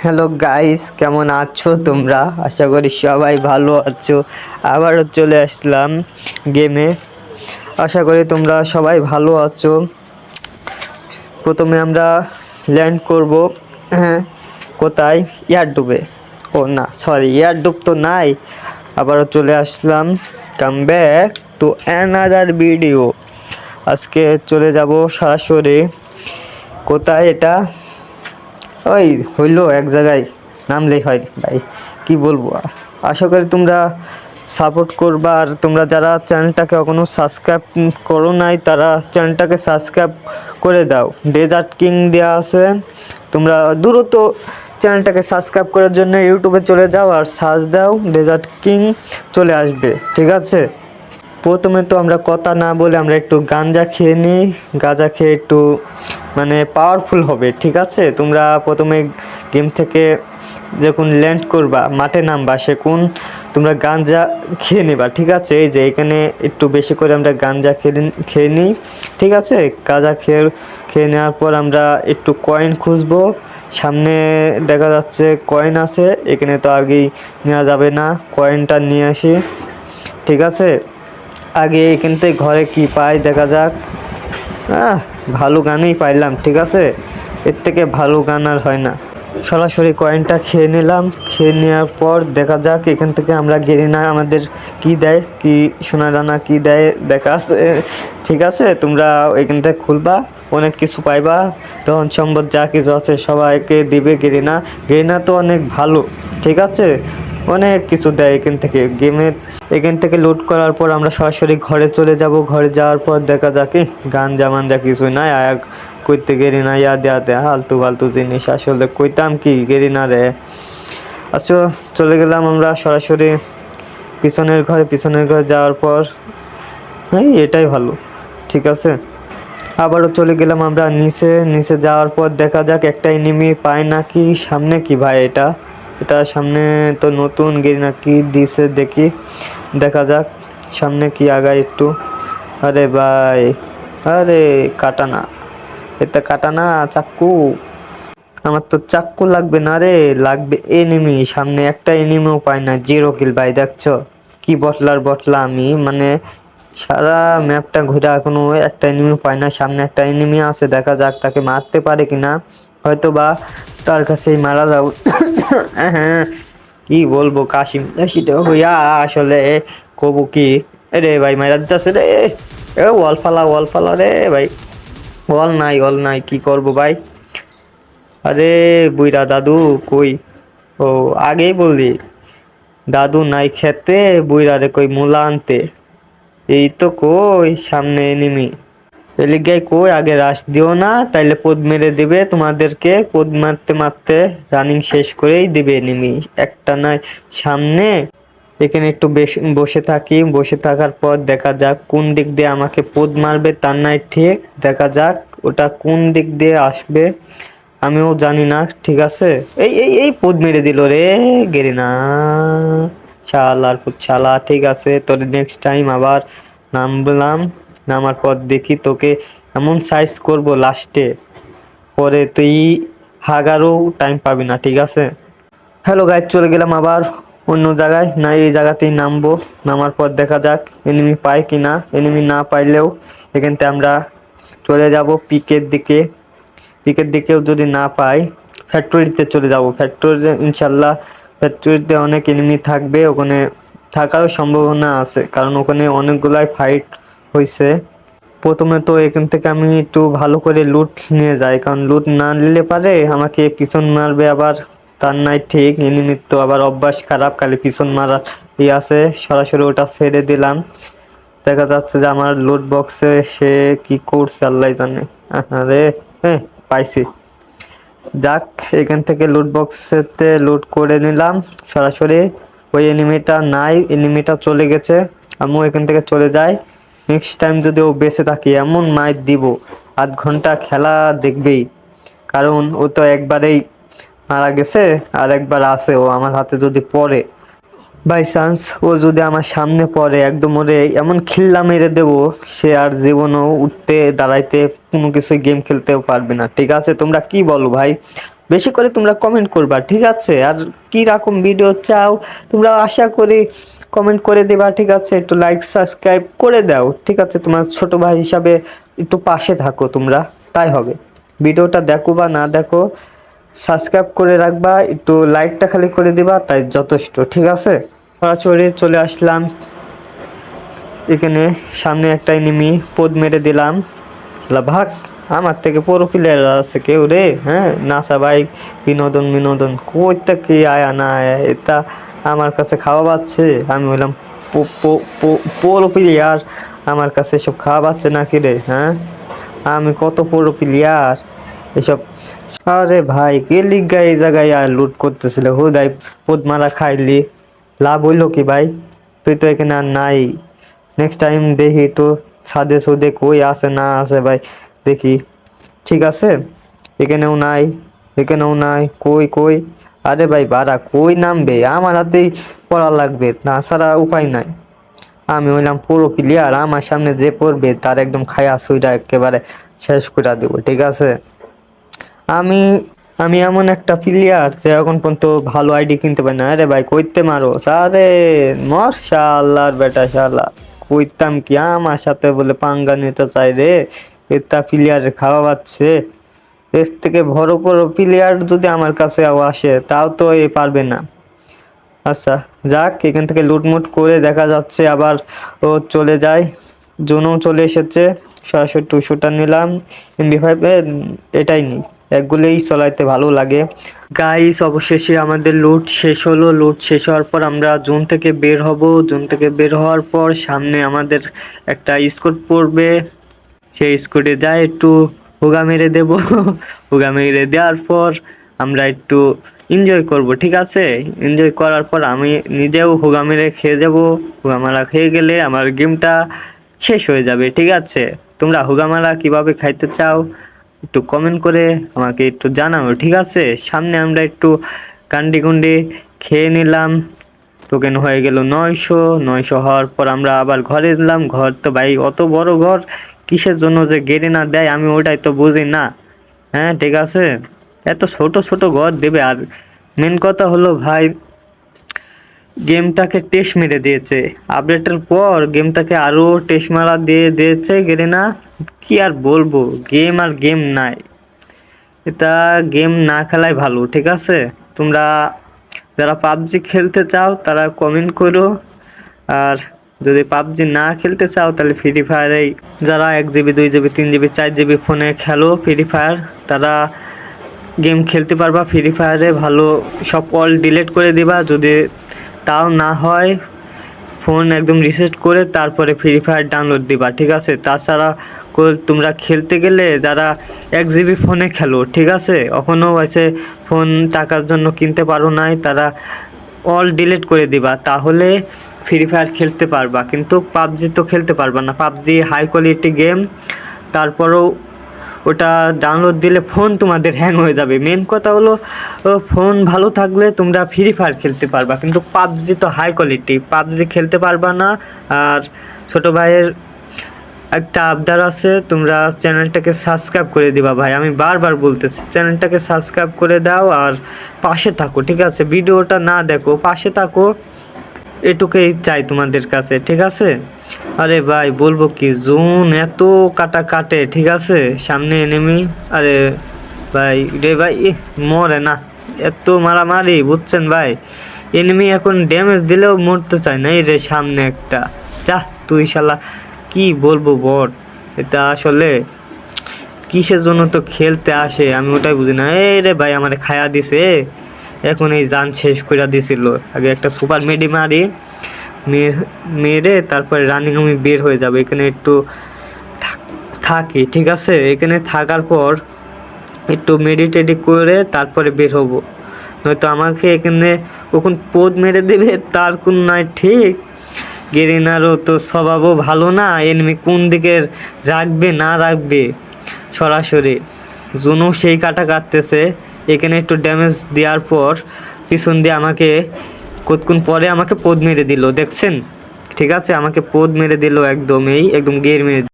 Hello guys, কেমন আছো তোমরা? আশা করি সবাই ভালো আছো। আবারও চলে আসলাম গেমে। আশা করি তোমরা সবাই ভালো আছো। প্রথমে আমরা ল্যান্ড করব। হ্যাঁ, কোথায়? ইয়ারডুবে। ও না, সরি, ইয়ারডুব তো নাই। আবারও চলে আসলাম। Come back to another video. আজকে চলে যাব সরাসরি। কোথায় এটা? ওই হইলো এক জায়গায় নামলেই হয় ভাই, কি বলবো। আশা করি তোমরা সাপোর্ট করবা, আর তোমরা যারা চ্যানেলটাকে এখনও সাবস্ক্রাইব করো নাই তারা চ্যানেলটাকে সাবস্ক্রাইব করে দাও। ডেজার্ট কিং দেওয়া আছে, তোমরা দ্রুত চ্যানেলটাকে সাবস্ক্রাইব করার জন্য ইউটিউবে চলে যাও আর সার্চ দাও ডেজার্ট কিং, চলে আসবে। ঠিক আছে, প্রথমে তো আমরা কথা না বলে আমরা একটু গাঁজা খেয়ে নিই। গাঁজা খেয়ে একটু মানে পাওয়ারফুল হবে। ঠিক আছে, তোমরা প্রথমে গেম থেকে যখন ল্যান্ড করবা, মাঠে নামবা, সেখন তোমরা গাঁজা খেয়ে নেবা। ঠিক আছে, এই যে এখানে একটু বেশি করে আমরা গাঁজা খেয়ে নিই। ঠিক আছে, গাঁজা খেয়ে নেওয়ার পর আমরা একটু কয়েন খুঁজবো। সামনে দেখা যাচ্ছে কয়েন আছে, এখানে তো আগেই নেওয়া যাবে না, কয়েনটা নিয়ে আসি। ঠিক আছে, আগে এখান থেকে ঘরে কি পাই দেখা যাক। ভালো গানই পাইলাম। ঠিক আছে, এর থেকে ভালো গান আর হয় না। সরাসরি কয়েনটা খেয়ে নিলাম। খেয়ে নেওয়ার পর দেখা যাক এখান থেকে আমরা গেরিনা আমাদের কি দেয়, কি সোনা দানা কি দেয় দেখা আছে। ঠিক আছে, তোমরা এখান থেকে খুলবা, অনেক কিছু পাইবা। তখন সম্ভব যা কিছু আছে সবাইকে দিবে গেরিনা। গেরিনা তো অনেক ভালো। ঠিক আছে, অনেক কিছু দেয় এখান থেকে গেমের। এখান থেকে লুট করার পর আমরা সরাসরি ঘরে চলে যাব। ঘরে যাওয়ার পর দেখা যাক গাঞ্জা মাঞ্জা কিছুই নাই। কইতে গেরি না, ইয়াদে হালতু ফালতু জিনিস আসলে কইতাম কি গেরি না রে। আচ্ছা, চলে গেলাম আমরা সরাসরি পিছনের ঘরে যাওয়ার পর হ্যাঁ এটাই ভালো। ঠিক আছে, আবারও চলে গেলাম আমরা নিচে যাওয়ার পর দেখা যাক একটা এনিমি পায় নাকি। সামনে কি ভাই? এটা সামনে তো নতুন গেরি নাকি দিছে, দেখি দেখা যাক সামনে কি আগায় একটু। আরে ভাই, আরে কাটানা, এটা কাটানা, চাক্কু। আমার তো চাক্কু লাগবে না রে, লাগবে এনিমি। সামনে একটা এনিমিও পাই না, 0 কিল ভাই। দেখছো কি বটলা আমি, মানে সারা ম্যাপটা ঘুরে এখনো একটা এনিমিও পাই না। সামনে একটা এনিমি আছে, দেখা যাক তাকে মারতে পারে কিনা। হয়তো বা তার কাছেই মারা যাও। হ্যাঁ, কি বলবো, কাশিম সেটা হইয়া আসলে কবু কি। রে ভাই মারা দিতেছে রে, ওয়াল ফালা রে ভাই। অল নাই কি করবো ভাই। আরে বুইরা দাদু কই? ও, আগেই বললি দাদু নাই খেতে, বুইরা রে কই মূলা আনতে। এই তো কই সামনে এনিমি। এলিগাই কই, আগে রাশ দিও না, তাইলে পোদ মেরে দিবে তোমাদেরকে। পোদ মারতে মারতে রানিং শেষ করেই দিবে এনিমি একটা নাই সামনে। এখানে একটু বসে থাকি। বসে থাকার পর দেখা যাক কোন দিক দিয়ে আমাকে পোদ মারবে, তার নাই ঠিক। দেখা যাক ওটা কোন দিক দিয়ে আসবে, আমিও জানি না। ঠিক আছে, এই পোদ মেরে দিল রে গেরিনা, শালার পুচ্ছালা। ঠিক আছে, তোর নেক্সট টাইম আবার নামলাম। নামার পর দেখি তোকে এমন সাইজ করব লাস্টে, পরে তুই হাগারও টাইম পাবি না। ঠিক আছে, হ্যালো গাইজ, চলে গেলাম আবার অন্য জায়গায়। না, এই জায়গাতেই নামবো। নামার পর দেখা যাক এনিমি পাই কি না। এনিমি না পাইলেও এখান থেকে আমরা চলে যাব পিকের দিকেও যদি না পাই ফ্যাক্টরিতে চলে যাব। ফ্যাক্টরিতে ইনশাল্লাহ, ফ্যাক্টরিতে অনেক এনিমি থাকবে, ওখানে থাকারও সম্ভাবনা আছে, কারণ ওখানে অনেকগুলাই ফাইট হয়েছে। প্রথমে তো এখান থেকে আমি একটু ভালো করে লুট নিয়ে যাই, কারণ লুট না নিলে পারে আমাকে পিছন মারবে আবার। তার নাই ঠিক, এনিমির তো আবার অভ্যাস খারাপ, খালি পিছন মারার আছে। সরাসরি ওটা ছেড়ে দিলাম। দেখা যাচ্ছে যে আমার লুট বক্সে সে কি করছে আল্লাহ জানে। আরে হ্যাঁ, পাইছি। যাক, এখান থেকে লুট বক্সেতে লুট করে নিলাম সরাসরি। ওই এনিমিটা নাই, এনিমিটা চলে গেছে। আমিও এখান থেকে চলে যাই। নেক্সট টাইম যদি ও বেঁচে থাকি এমন মাইর দিব, 8 ঘন্টা খেলা দেখবেই। কারণ ও তো একবারেই মারা গেছে, আর একবার আছে ও আমার হাতে যদি পড়ে, বাই চান্স ও যদি আমার সামনে পড়ে, একদম ওরে এমন খিল্লা মেরে দেবো, সে আর জীবনও উঠতে দাঁড়াইতে কোনো কিছু গেম খেলতেও পারবে না। ঠিক আছে, তোমরা কি বলো ভাই? বেশি করে তোমরা কমেন্ট করবা, ঠিক আছে? আর কি রকম ভিডিও চাও তোমরা আশা করি কমেন্ট করে দেবা, ঠিক আছে? একটু লাইক সাবস্ক্রাইব করে দাও, ঠিক আছে? তোমার ছোট ভাই হিসাবে একটু পাশে থাকো তোমরা, তাই হবে। ভিডিওটা দেখো বা না দেখো, সাবস্ক্রাইব করে রাখবা, একটু লাইকটা খালি করে দিবা, তাই যথেষ্ট, ঠিক আছে? সরাসরি চলে আসলাম এখানে, সামনে একটা এনিমি পোদ মেরে দিলাম। ভাগ, আমার থেকে পুরো প্লেয়ার আছে কেউ রে, হ্যাঁ? নাসা ভাই, বিনোদন বিনোদন কইতে কি আয়া না আয়া, এটা আমার কাছে খাওয়া পাচ্ছে। আমি বললাম পুরো প্লেয়ার, আমার কাছে সব খাওয়া পাচ্ছে নাকি রে, হ্যাঁ? আমি কত পুরো প্লেয়ার এসব। আরে ভাই কে লিগা এই জায়গায় আর লুট করতেছিল, হুদাই পোদ মারা খাইলি, লাভ হইলো কি ভাই? তুই তো এখানে আর নাই। নেক্সট টাইম দেখি একটু ছাদে সুদে কই আছে না আছে ভাই, দেখি, ঠিক আছে? এখানেও নাই, এখানেও নাই, কই কই? আরে ভাই বাড়া কই নামবে, আমার হাতেই পড়া লাগবে, না ছাড়া উপায় নাই। আমি হইলাম পুরো প্লেয়ার, আমার সামনে যে পড়বে তার একদম খায়া সুইটা একেবারে শেষ করে দেবো, ঠিক আছে? আমি আমি এমন একটা প্লেয়ার যে এখন পর্যন্ত ভালো আইডি কিনতে পারি না। আরে ভাই কইতে মারো, আরে মর শালার বেটা শালা, কইতাম কি আমার সাথে বলে পাঙ্গা নিতে চাই রে, এটা প্লেয়ারের খাওয়া পাচ্ছে। এর থেকে বড় বড় প্লেয়ার যদি আমার কাছে আসে তাও তো এ পারবে না। আচ্ছা যাক, এখান থেকে লুটমুট করে দেখা যাচ্ছে আবার ও চলে যায়। জোনও চলে এসেছে, সরাসরি 200টা নিলাম। MB5 এটাই নি, একগুলোই চলাইতে ভালো লাগে। গাইস অবশেষে আমাদের লুট শেষ হলো। লুট শেষ হওয়ার পর আমরা জোন থেকে বের হব। জোন থেকে বের হওয়ার পর সামনে আমাদের একটা স্কোর পড়বে, সেই স্কোরে যাই একটু হুগা মেরে দেব। হুগা মেরে দেওয়ার পর আমরা একটু এনজয় করব, ঠিক আছে? এনজয় করার পর আমি নিজেও হুগা মেরে খেয়ে যাব। হুগা মারা খেয়ে গেলে আমার গেমটা শেষ হয়ে যাবে, ঠিক আছে? তোমরা হুগা মারা কীভাবে খাইতে চাও একটু কমেন্ট করে আমাকে একটু জানাও, ঠিক আছে? সামনে আমরা একটু কান্ডি কুন্ডি খেয়ে নিলাম। টোকেন হয়ে গেল 900 হওয়ার পর আমরা আবার ঘরে এলাম। ঘর তো ভাই অত বড় ঘর কিসের জন্য যে গেড়ে না দেয় আমি ওটাই তো বুঝি না, হ্যাঁ? ঠিক আছে, এত ছোট ছোট ঘর দেবে। আর মেন কথা হলো ভাই, গেমটাকে টেস্ট মেরে দিয়েছে আপডেটের পর, গেমটাকে আরও টেস্ট মারা দিয়ে দিয়েছে গেড়ে না। কি আর বলবো, গেম আর গেম নাই, এটা গেম না খেলাই ভালো, ঠিক আছে? তোমরা যারা পাবজি খেলতে চাও তারা কমেন্ট করো, আর যদি পাবজি না খেলতে চাও তাহলে ফ্রি ফায়ারেই, যারা 1 GB 2 GB 3 GB 4 GB ফোনে খেলো ফ্রি ফায়ার, তারা গেম খেলতে পারবা ফ্রি ফায়ারে ভালো। সব অল ডিলিট করে দিবা, যদি তাও না হয় ফোন একদম রিসেট করে তারপরে ফ্রি ফায়ার ডাউনলোড দিবা, ঠিক আছে? তাছাড়া তোমরা খেলতে গেলে যারা 1 GB ফোনে খেলো, ঠিক আছে, এখনও এসে ফোন টাকার জন্য কিনতে পারো নাই, তারা অল ডিলিট করে দিবা, তাহলে ফ্রি ফায়ার খেলতে পারবা। কিন্তু পাবজি তো খেলতে পারবা না, পাবজি হাই কোয়ালিটি গেম, তারপরেও ওটা ডাউনলোড দিলে ফোন তোমাদের হ্যাং হয়ে যাবে। মেন কথা হলো ফোন ভালো থাকলে তোমরা ফ্রি ফায়ার খেলতে পারবা, কিন্তু পাবজি তো হাই কোয়ালিটি, পাবজি খেলতে পারবা না। আর ছোটো ভাইয়ের একটা আবদার আছে, তোমরা চ্যানেলটাকে সাবস্ক্রাইব করে দিবা ভাই, আমি বারবার বলতেছি চ্যানেলটাকে সাবস্ক্রাইব করে দাও আর পাশে থাকো, ঠিক আছে? ভিডিওটা না দেখো, পাশে থাকো, এটুকুই চাই তোমাদের কাছে, ঠিক আছে? আরে ভাই বলবো কি, জোন এত কাটা কাটে, ঠিক আছে? সামনে এনিমি, আরে ভাই রে ভাই মরে না, এত মারামারি, বুঝছেন ভাই? এনিমি এখন ড্যামেজ দিলেও মরতে চায় না। এই রে সামনে একটা, যা তুই শালা, কি বলবো বট, এটা আসলে কিসের জন্য তো খেলতে আসে আমি ওটাই বুঝি না। এই রে ভাই আমার খায়া দিছে, এখন এই জান শেষ করে দিছিল। আগে একটা সুপার মেডি মারি, মেরে তারপরে রানিং আমি বের হয়ে যাবো। এখানে একটু থাকি, ঠিক আছে? এখানে থাকার পর একটু মেডিটেডি করে তারপরে বের হব, নয়তো আমাকে এখানে কখন পোদ মেরে দেবে তার কোন নয় ঠিক। গেরিনারও তো স্বভাবও ভালো না, এনিমি কোন দিকে রাখবে না রাখবে সরাসরি। জুনও সেই কাটা কাটতেছে, এখানে একটু ড্যামেজ দেওয়ার পর পিছন দিয়ে আমাকে কতক্ষণ পরে আমাকে পোদ মেরে দিল, দেখছেন? ঠিক আছে, আমাকে পোদ মেরে দিল, একদম গের মেরে